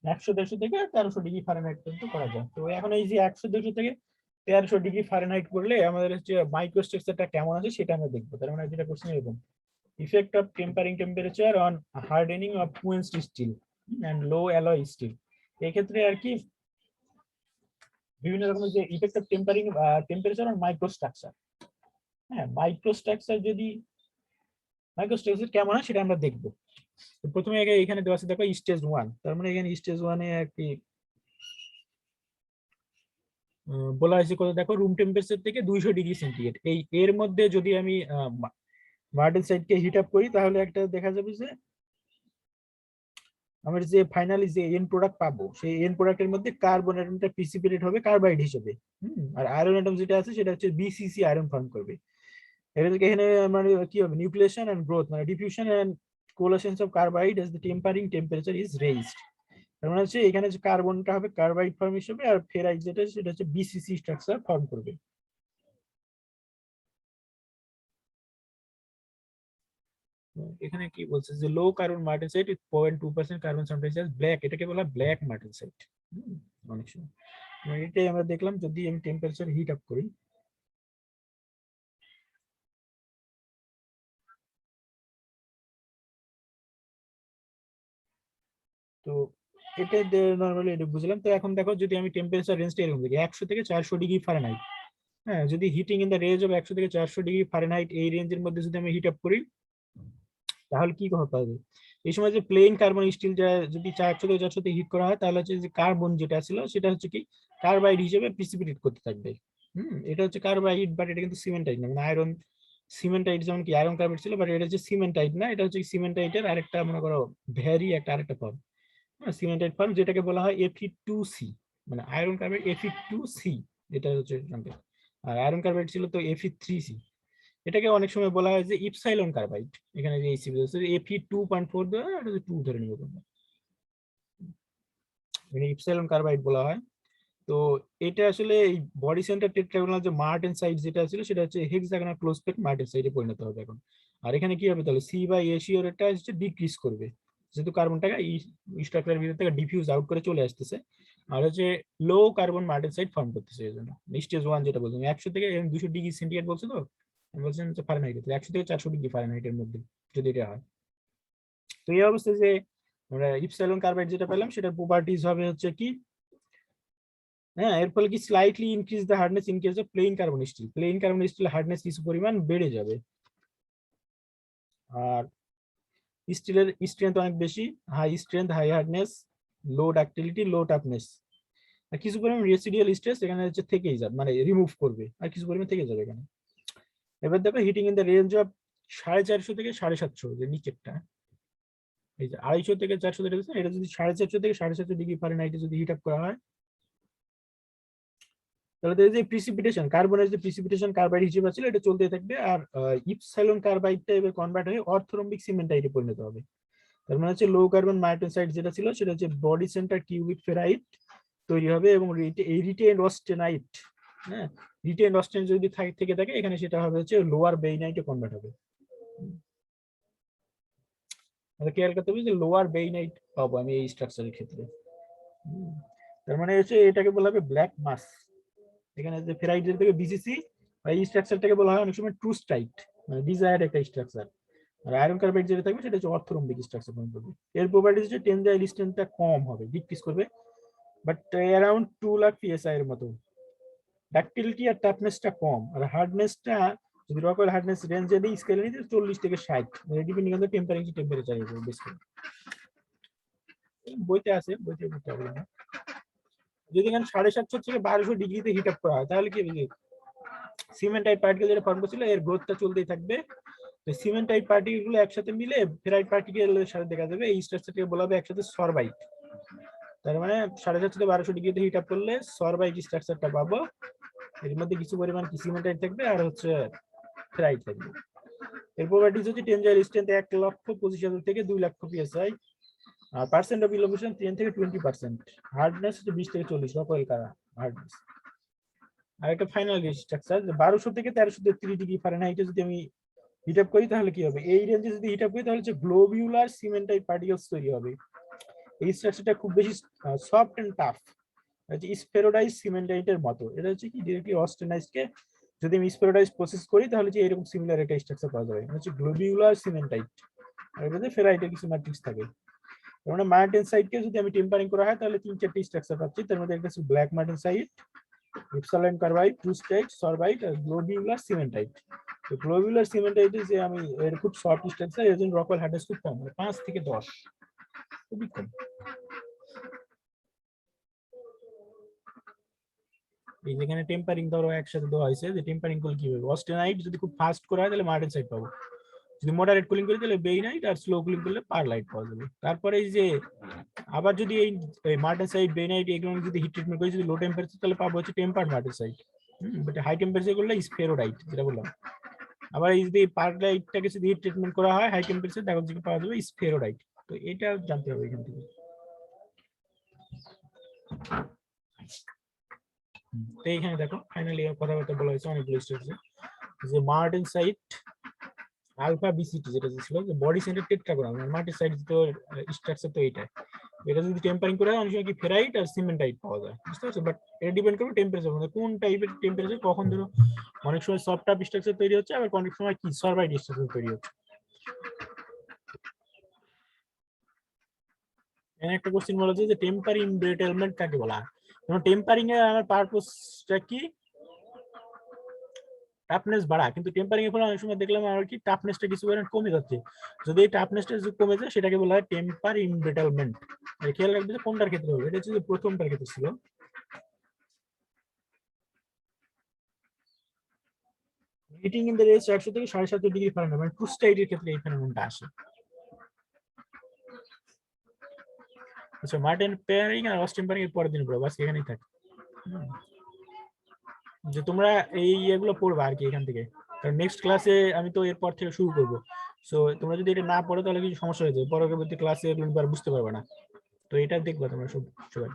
100-150 থেকে 1300 ডিগ্রি ফারেনহাইট পর্যন্ত করা যায়। তো এখন এই যে 100-200 থেকে 1300 ডিগ্রি ফারেনহাইট করলে আমাদের হচ্ছে মাইক্রোস্ট্রাকচারটা কেমন আছে সেটা আমরা দেখবো। তার মানে যেটা কোশ্চেন এরকম, effect of tempering temperature on hardening of quenched steel and low alloy steel. এক্ষেত্রে আর কি বিভিন্ন রকমের যে effect of tempering temperature on microstructure, হ্যাঁ মাইক্রোস্ট্রাকচার যদি মাইক্রোস্ট্রাকচার কেমন হয় সেটা আমরা দেখবো। তো প্রথমে আগে এখানে দেওয়া আছে দেখো স্টেজ 1, তার মানে এখানে স্টেজ 1 এ আর কি বলা হয়েছে কত দেখো, রুম টেম্পারেচার থেকে 200°C। এই এর মধ্যে যদি আমি মার্টেন সাইডকে হিট আপ করি তাহলে একটা দেখা যাবে যে আমার যে ফাইনালি যে এন্ড প্রোডাক্ট পাবো সেই এন্ড প্রোডাক্টের মধ্যে কার্বন অ্যাটমটা প্রিসিপিটেট হবে কার্বাইড হিসেবে। আর আয়রন অ্যাটম যেটা আছে সেটা হচ্ছে বিসিসি আয়রন ফর্ম করবে। এবার থেকে এখানে মানে কি হবে, নিউক্লিয়েশন এন্ড গ্রোথ মানে diffusion and coalescence of carbide as the temperature is raised. তার মানে হচ্ছে এখানে যে কার্বনটা হবে কার্বাইড ফর্ম হিসেবে, আর ফেরাইট যেটা সেটা হচ্ছে বিসিসি স্ট্রাকচার ফর্ম করবে। এখানে কি বলছে যে low carbon martensite with 0.2% carbon sometimes black, এটাকে বলা ব্ল্যাক মার্টেনসাইট। অনেক সময় এটাই আমরা দেখলাম যদি আমি টেম্পারেচার হিট আপ করি। তো এটা নরমালি এটা বুঝলাম। তো এখন দেখো যদি আমি টেম্পারেচার রেঞ্জটা এরকম দেখি 100 থেকে 400°F, হ্যাঁ যদি heating in the range of 100 থেকে 400°F এই রেঞ্জের মধ্যে যদি আমি হিট আপ করি তাহলে কি হতে হবে, এই সময় যে প্লেন কার্বন স্টিল যদি 100 থেকে 400 হিট করা হয় তাহলে হচ্ছে যে কার্বন যেটা ছিল সেটা হচ্ছে কি কার্বাইড হিসেবে প্রিসিপিটেট করতে থাকবে। এটা হচ্ছে কার্বাইড, বাট এটা কিন্তু সিমেন্টাইট না, মানে আয়রন সিমেন্টাইট যেমন কি আয়রন কার্বাইড ছিল, বাট এটা হচ্ছে সিমেন্টাইট না, এটা হচ্ছে সিমেন্টাইটের আরেকটা মনে করো ভ্যারি একটা আরেকটা ফর্ম, সিমেন্টাইট ফর্ম যেটাকে বলা হয় Fe2C, মানে আয়রন কার্বাইড Fe2C, এটা হচ্ছে সংকেত। আর আয়রন কার্বাইড ছিল তো Fe3C। এটাকে অনেক সময় বলা হয় যে ইপসাইলন কার্বাইড, এখানে যে Fe2.4 দেওয়া এটা 2 ধরে নিব তোমরা, মানে ইপসাইলন কার্বাইড বলা হয়। তো এটা আসলে এই বডি সেন্টার টেট্রাগোনাল যে মার্টেনসাইট যেটা ছিল সেটা হচ্ছে হেক্সাগোনাল ক্লোজ প্যাক মার্টেনসাইটে পরিণত হবে এখন। আর এখানে কি হবে তাহলে C/A এটা হচ্ছে ডিক্রিজ করবে, যেহেতু কার্বনটাকে স্ট্রাকচারের ভিতর থেকে ডিফিউজ আউট করে চলে আসতেছে, আর হচ্ছে লো কার্বন মার্টেনসাইট ফর্ম করতেছে। এই জন্য স্টেজ 1 যেটা বলছিলাম 100 থেকে 200°C বলছে, তো আমি বলছিলাম হচ্ছে ফারেনহাইট, 100 থেকে 400°F মধ্যে যদি এটা হয়। তো এই অবস্থায় যে আমরা ইপসাইলন কার্বাইড যেটা পেলাম সেটার প্রপার্টিজ হবে হচ্ছে কি, হ্যাঁ এর ফলে কি slightly increase the hardness in case of plain carbon steel hardness কিছু পরিমাণ বেড়ে যাবে, আর স্টিলের স্ট্রেংথ অনেক বেশি, high strength high hardness low ductility low toughness, আর কিছু পরিমাণ রেসিডিয়াল স্ট্রেস এখানে হচ্ছে থেকেই যাবে, মানে রিমুভ করবে আর কিছু পরিমাণ থেকে যাবে এখানে। এবার দেখো heating in the range of 450 থেকে 750, যে নিচেরটা এই যে 250 থেকে 400 দেখেছেন, এটা যদি 450 থেকে 750°F যদি হিট আপ করা হয় তাহলে যে প্রিসিপিটেশন কার্বনের যে প্রিসিপিটেশন কার্বাইড হিসেবে ছিল এটা চলতে থাকবে, আর ইপসাইলন কার্বাইডটা এবার কনভার্ট হয়ে অর্থোরম্বিক সিমেন্টাইটে পরিণত হবে। তার মানে হচ্ছে লো কার্বন মার্টেনসাইট যেটা ছিল সেটা হচ্ছে বডি সেন্টার কিউবিক ফেরাইট তৈরি হবে, এবং এই রিটেইনড অস্টেনাইট, হ্যাঁ রিটেইনড অস্টেন যদি থেকে থাকে এখানে সেটা হবে হচ্ছে লোয়ার বেইনাইটে কনভার্ট হবে। তাহলে খেয়াল করতে হবে যে লোয়ার বেইনাইট পাবো আমি এই স্ট্রাকচারের ক্ষেত্রে। তার মানে হচ্ছে এটাকে বলা হবে ব্ল্যাক মাস। এখানে যে ফেরাইট থেকে বিসিসি বা এই স্ট্রাকচারটাকে বলা হয় অনেক সময় ট্রু স্ট্রাইট, মানে ডিজায়ার্ড একটা স্ট্রাকচার। আর আয়রন কার্বাইড যেটা থাকবে সেটা হচ্ছে অর্থোরম্বিক স্ট্রাকচার ফর্ম করবে। এর প্রপার্টিজ হচ্ছে টেনজাইল স্ট্রেংথটা কম হবে, ডিক্রিজ করবে, বাট অ্যারাউন্ড 2 লাখ psi এর মতো। ডাক্টিলিটি আর টাফনেসটা কম, আর হার্ডনেসটা যদি রকেল হার্ডনেস রেঞ্জে দিই স্কেলে নিতে 40 থেকে 60, depending on the temperature base করে। বইতে আছে, বইতে বলতে হবে না। যদি এখানে 750 থেকে 1200°তে হিট আপ করা হয় তাহলে কি হবে, সিমেন্টাইট পার্টিকেল যেটা ফর্ম করছিল এর গ্রোথটা চলতেই থাকবে। তো সিমেন্টাইট পার্টিকেল গুলো একসাথে মিলে ফেরাইট পার্টিকেলের সাথে দেখা যাবে, এই স্ট্রাকচারকে বলা হবে একসাথে সরবাইট। তার মানে 750 থেকে 1200°তে হিট আপ করলে সরবাইট স্ট্রাকচারটা পাবো, এর মধ্যে কিছু পরিমাণ কি সিমেন্টাইট থাকবে আর হচ্ছে ফেরাইট থাকবে। এর প্রপার্টিজ হচ্ছে টেনজাইল স্ট্রেংথ 1,25,000 থেকে 2 লক্ষ psi, আর পার্সেন্ট অফ ইলোভেশন 10 থেকে 20%, হার্ডনেস হচ্ছে 20 থেকে 40 রকল কারা হার্ডনেস। আর একটা ফাইনাল স্ট্রাকচার 1200 থেকে 1333°F যদি আমি হিট আপ করি তাহলে কি হবে, এই রেঞ্জে যদি হিট আপ করি তাহলে হচ্ছে গ্লোবিউলার সিমেন্টাইট পার্টিকেলস তৈরি হবে। এই স্ট্রাকচারটা খুব বেশি সফট এন্ড টাফ, হচ্ছে স্পেরোডাইজ সিমেন্টাইটের মতো। এটা হচ্ছে কি ডিরেক্টলি অস্টেনাইজকে যদি আমি স্পেরোডাইজ প্রসেস করি তাহলে যে এরকম সিমিলার একটা স্ট্রাকচার পাওয়া যাবে, হচ্ছে গ্লোবিউলার সিমেন্টাইট, আর এটাতে ফেরাইটের কিছু ম্যাট্রিক্স থাকে। তার মানে মার্টেনসাইটকে যদি আমি টেম্পারিং করা হয় তাহলে 3-4টি স্ট্রাকচার পাচ্ছি, তার মধ্যে একটা হচ্ছে ব্ল্যাক মার্টেনসাইট, ইপসালাইন কার্বাইড, ট্রুস্টাইট, সরবাইট আর গ্লোবিউলার সিমেন্টাইট। তো গ্লোবিউলার সিমেন্টাইট যে আমি এর খুব শর্ট স্ট্রাকচার, এর জন্য রকওয়েল হার্ডনেস খুব কম, 5 থেকে 10, খুবই কম। এই যেখানে টেম্পারিং ধরো একসাথে দেওয়া হয়েছে, যে টেম্পারিং করলে কি হবে, অস্টেনাইট যদি খুব ফাস্ট করা হয় তাহলে মার্টেনসাইট পাবো, যদি মডারেট কুলিং করি তাহলে বেইনাইট, আর স্লো কুলিং করলে পারলাইট পাওয়া যাবে। তারপরে এই যে আবার যদি এই মার্টেনসাইট, বেইনাইট এগুলো যদি হিট ট্রিটমেন্ট করি যদি লো টেম্পারেচার, তাহলে পাবো হচ্ছে টেম্পার্ড মার্টেনসাইট। বাট হাই টেম্পারেচার করলে স্ফেরোডাইট যেটা বললাম। আবার এই যদি পারলাইটটাকে যদি হিট ট্রিটমেন্ট করা হয় হাই টেম্পারেচার, দেখো যে পাওয়া যাবে স্ফেরোডাইট। তো এটা জানতে হবে এখান থেকে। তো এইখানে দেখো ফাইনালি কথাবার্তা বলা হয়েছে অনেকগুলো স্টেজে, যে মার্টেনসাইট আলফা বিসিটি যেটা ছিল, যে বডি সেন্টার টেট্রাগোনাল, মানে মার্টেনসাইট তো স্ট্রাকচার তো এইটা, এটা যদি টেম্পারিং করা হয় অনেক সময় কি ফেরাইট আর সিমেন্টাইট পাওয়া যায়, বুঝতে পারছো? বাট এটা ডিপেন্ড করবে টেম্পারেচার, মানে কোন টাইপের টেম্পারেচার কখন, ধরো অনেক সময় সফট টাইপ স্ট্রাকচার তৈরি হচ্ছে, আবার অনেক সময় কি সরবাইট স্ট্রাকচার তৈরি হচ্ছে। এখানে একটা কোশ্চেন বলা হচ্ছে যে টেম্পারিং ব্রেটেলমেন্ট কাকে বলা হয়। টেম্পারিং এর আমার পারপাসটা কি, টাফনেস বাড়া, কিন্তু টেম্পারিং এর ফলে অনেক সময় দেখলাম আমার কি টাফনেসটা কিছু পরিমাণ কমে যাচ্ছে। যদি এই টাফনেসটা যদি কমে যায় সেটাকে বলা হয় টেম্পার ইমব্রিটলমেন্ট। খেয়াল রাখবে যে কোনটার ক্ষেত্রে হবে, এটা হচ্ছে যে প্রথমটার ক্ষেত্রে ছিল। হিটিং ইন দ্য রেঞ্জ 100 থেকে 750 ডিগ্রি ফারেনহাইট, মানে ট্রুস্টাইটের ক্ষেত্রে এই ফেনোমেননটা আসে। আচ্ছা, মার্টেন পেয়ারিং আর অস টেম্পারিং এর পরের দিন পড়বো, আজকে এখানেই থাক। যে তোমরা এই ইয়েগুলো পড়বা আর কি এখান থেকে, কারণ নেক্সট ক্লাসে আমি তো এরপর থেকে শুরু করবো। সো তোমরা যদি এটা না পড়ো তাহলে কিছু সমস্যা হয়ে যাবে, পরবর্তী ক্লাসে এগুলো আর বুঝতে পারবে না। তো এটা দেখবা তোমরা সবাই।